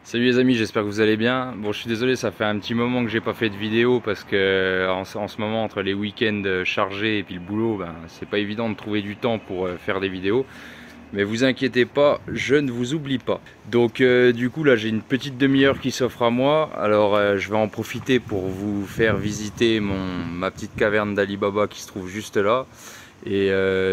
Salut les amis, j'espère que vous allez bien. Bon, je suis désolé, ça fait un petit moment que j'ai pas fait de vidéo parce que en ce moment, entre les week-ends chargés et puis le boulot, c'est pas évident de trouver du temps pour faire des vidéos. Mais vous inquiétez pas, je ne vous oublie pas. Donc du coup là, j'ai une petite demi-heure qui s'offre à moi. Alors je vais en profiter pour vous faire visiter ma petite caverne d'Ali Baba qui se trouve juste là. Et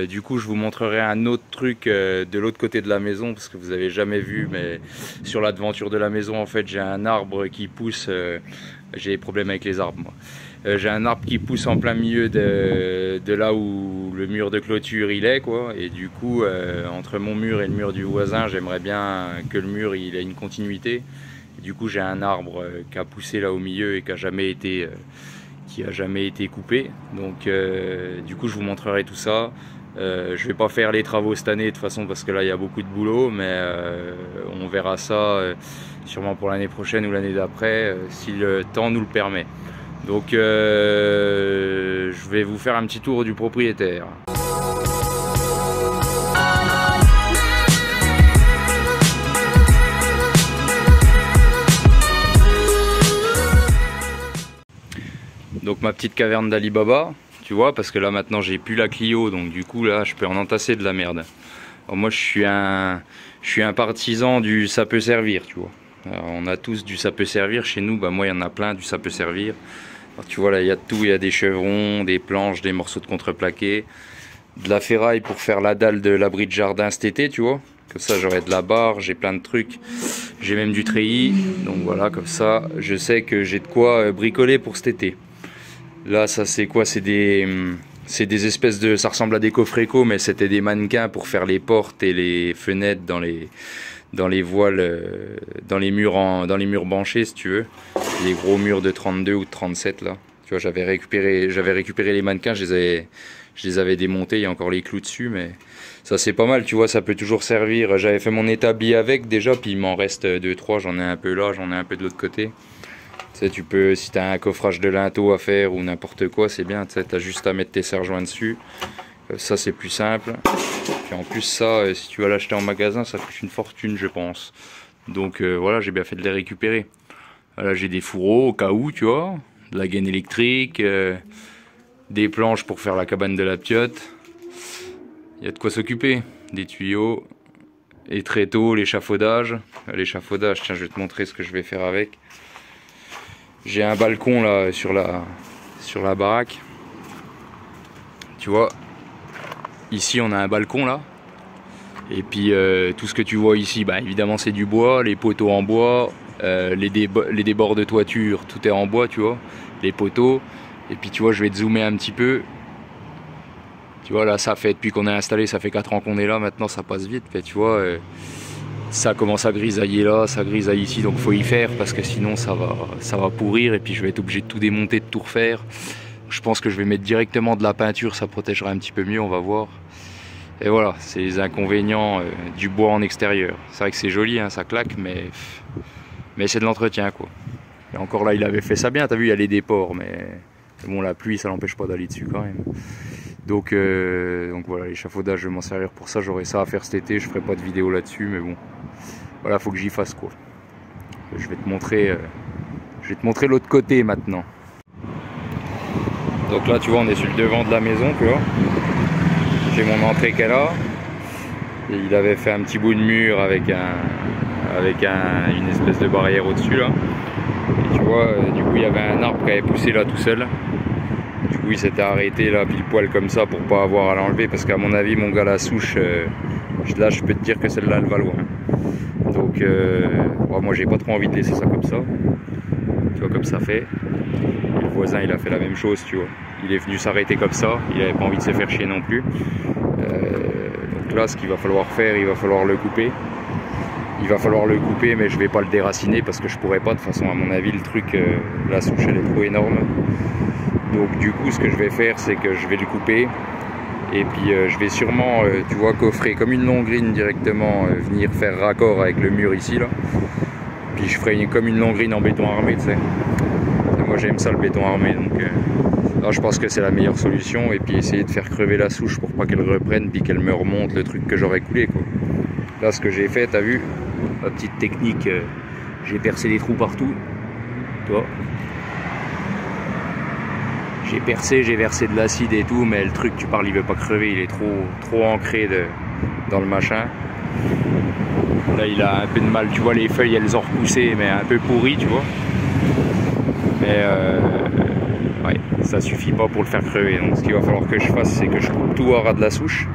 du coup je vous montrerai un autre truc de l'autre côté de la maison parce que vous avez jamais vu, mais sur la devanture de la maison en fait j'ai un arbre qui pousse, j'ai des problèmes avec les arbres moi. J'ai un arbre qui pousse en plein milieu de là où le mur de clôture il est quoi, et du coup entre mon mur et le mur du voisin j'aimerais bien que le mur il ait une continuité. Et du coup j'ai un arbre qui a poussé là au milieu et qui a jamais été coupé, donc du coup je vous montrerai tout ça. Je vais pas faire les travaux cette année de toute façon parce que là il y a beaucoup de boulot, mais on verra ça sûrement pour l'année prochaine ou l'année d'après si le temps nous le permet. Donc je vais vous faire un petit tour du propriétaire. Donc ma petite caverne d'Ali Baba, tu vois, parce que là maintenant j'ai plus la Clio, donc du coup là je peux en entasser de la merde. Alors moi je suis un partisan du ça peut servir, tu vois. Alors, on a tous du ça peut servir chez nous, moi il y en a plein du ça peut servir. Alors, tu vois là il y a de tout, il y a des chevrons, des planches, des morceaux de contreplaqué, de la ferraille pour faire la dalle de l'abri de jardin cet été, tu vois. Comme ça j'aurai de la barre, j'ai plein de trucs, j'ai même du treillis, donc voilà, comme ça je sais que j'ai de quoi bricoler pour cet été. Là, ça c'est quoi? C'est des espèces de... Ça ressemble à des coffrets éco, mais c'était des mannequins pour faire les portes et les fenêtres dans les voiles, dans les murs banchés, si tu veux. Les gros murs de 32 ou de 37, là. Tu vois, j'avais récupéré les mannequins, je les avais démontés, il y a encore les clous dessus, mais ça c'est pas mal, tu vois, ça peut toujours servir. J'avais fait mon établi avec déjà, puis il m'en reste 2-3, j'en ai un peu là, j'en ai un peu de l'autre côté. Tu sais, tu peux, si tu as un coffrage de linteau à faire ou n'importe quoi, c'est bien, tu sais, tu as juste à mettre tes serre-joints dessus. Ça, c'est plus simple. Puis en plus, ça, si tu vas l'acheter en magasin, ça coûte une fortune, je pense. Donc voilà, j'ai bien fait de les récupérer. Là, j'ai des fourreaux au cas où, tu vois, de la gaine électrique, des planches pour faire la cabane de la piotte. Il y a de quoi s'occuper. Des tuyaux, les tréteaux, l'échafaudage. L'échafaudage, tiens, je vais te montrer ce que je vais faire avec. J'ai un balcon là sur la baraque. Tu vois, ici on a un balcon là. Et puis tout ce que tu vois ici, évidemment c'est du bois, les poteaux en bois, les débords de toiture, tout est en bois, tu vois, les poteaux. Et puis tu vois, je vais te zoomer un petit peu. Tu vois là, ça fait depuis qu'on est installé, ça fait 4 ans qu'on est là, maintenant ça passe vite. Mais tu vois, ça commence à grisailler là, ça grisaille ici, donc faut y faire parce que sinon ça va pourrir et puis je vais être obligé de tout démonter, de tout refaire. Je pense que je vais mettre directement de la peinture, ça protégera un petit peu mieux, on va voir. Et voilà, c'est les inconvénients du bois en extérieur. C'est vrai que c'est joli, hein, ça claque, mais c'est de l'entretien quoi. Et encore là, il avait fait ça bien, t'as vu, il y a les déports, mais bon, la pluie, ça l'empêche pas d'aller dessus quand même. Donc voilà, l'échafaudage, je vais m'en servir pour ça, j'aurai ça à faire cet été, je ferai pas de vidéo là-dessus, mais bon, voilà, faut que j'y fasse quoi. Je vais te montrer l'autre côté maintenant. Donc là, tu vois, on est sur le devant de la maison, tu vois. J'ai mon entrée qu'elle a. Et il avait fait un petit bout de mur avec une espèce de barrière au-dessus là. Et tu vois, du coup, il y avait un arbre qui avait poussé là tout seul. Du coup il s'était arrêté là pile poil comme ça pour pas avoir à l'enlever parce qu'à mon avis mon gars la souche là je peux te dire que celle-là elle va loin. Donc moi j'ai pas trop envie de laisser ça comme ça. Tu vois comme ça fait. Et le voisin il a fait la même chose, tu vois. Il est venu s'arrêter comme ça, il avait pas envie de se faire chier non plus. Donc là ce qu'il va falloir faire, il va falloir le couper. Mais je vais pas le déraciner parce que je pourrais pas, de toute façon à mon avis le truc, la souche elle est trop énorme. Donc du coup ce que je vais faire c'est que je vais le couper et puis je vais sûrement tu vois coffrer comme une longrine directement, venir faire raccord avec le mur ici là. Puis je ferai comme une longrine en béton armé, tu sais. Et moi j'aime ça le béton armé, donc là je pense que c'est la meilleure solution. Et puis essayer de faire crever la souche pour pas qu'elle reprenne puis qu'elle me remonte le truc que j'aurais coulé quoi. Là ce que j'ai fait, t'as vu, ma petite technique J'ai percé des trous partout. Toi. J'ai percé, j'ai versé de l'acide et tout, mais le truc, tu parles, il veut pas crever, il est trop ancré dans le machin. Là, il a un peu de mal, tu vois, les feuilles, elles ont repoussé, mais un peu pourries, tu vois. Mais ouais, ça suffit pas pour le faire crever. Donc, ce qu'il va falloir que je fasse, c'est que je coupe tout à ras de la souche.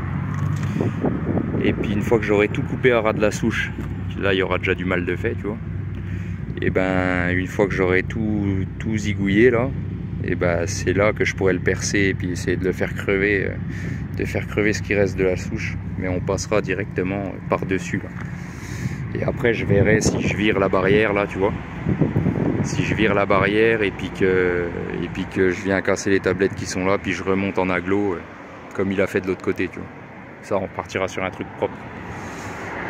Et puis, une fois que j'aurai tout coupé à ras de la souche, là, il y aura déjà du mal de fait, tu vois. Et ben, une fois que j'aurai tout zigouillé, là, et ben, c'est là que je pourrai le percer et puis essayer de le faire crever, ce qui reste de la souche. Mais on passera directement par-dessus, là. Et après, je verrai si je vire la barrière, là, tu vois. Si je vire la barrière et puis que je viens casser les tablettes qui sont là, puis je remonte en agglo, comme il a fait de l'autre côté, tu vois. Ça, on partira sur un truc propre.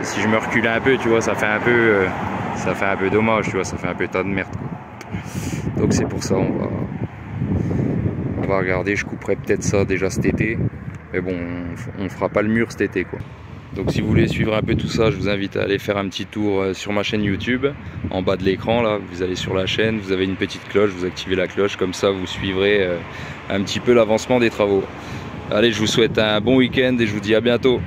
Et si je me recule un peu, tu vois, ça fait un peu dommage, tu vois, ça fait un peu tas de merde, quoi. Donc c'est pour ça, on va regarder. Je couperai peut-être ça déjà cet été, mais bon, on fera pas le mur cet été, quoi. Donc si vous voulez suivre un peu tout ça, je vous invite à aller faire un petit tour sur ma chaîne YouTube. En bas de l'écran, là, vous allez sur la chaîne, vous avez une petite cloche, vous activez la cloche, comme ça vous suivrez un petit peu l'avancement des travaux. Allez, je vous souhaite un bon week-end et je vous dis à bientôt.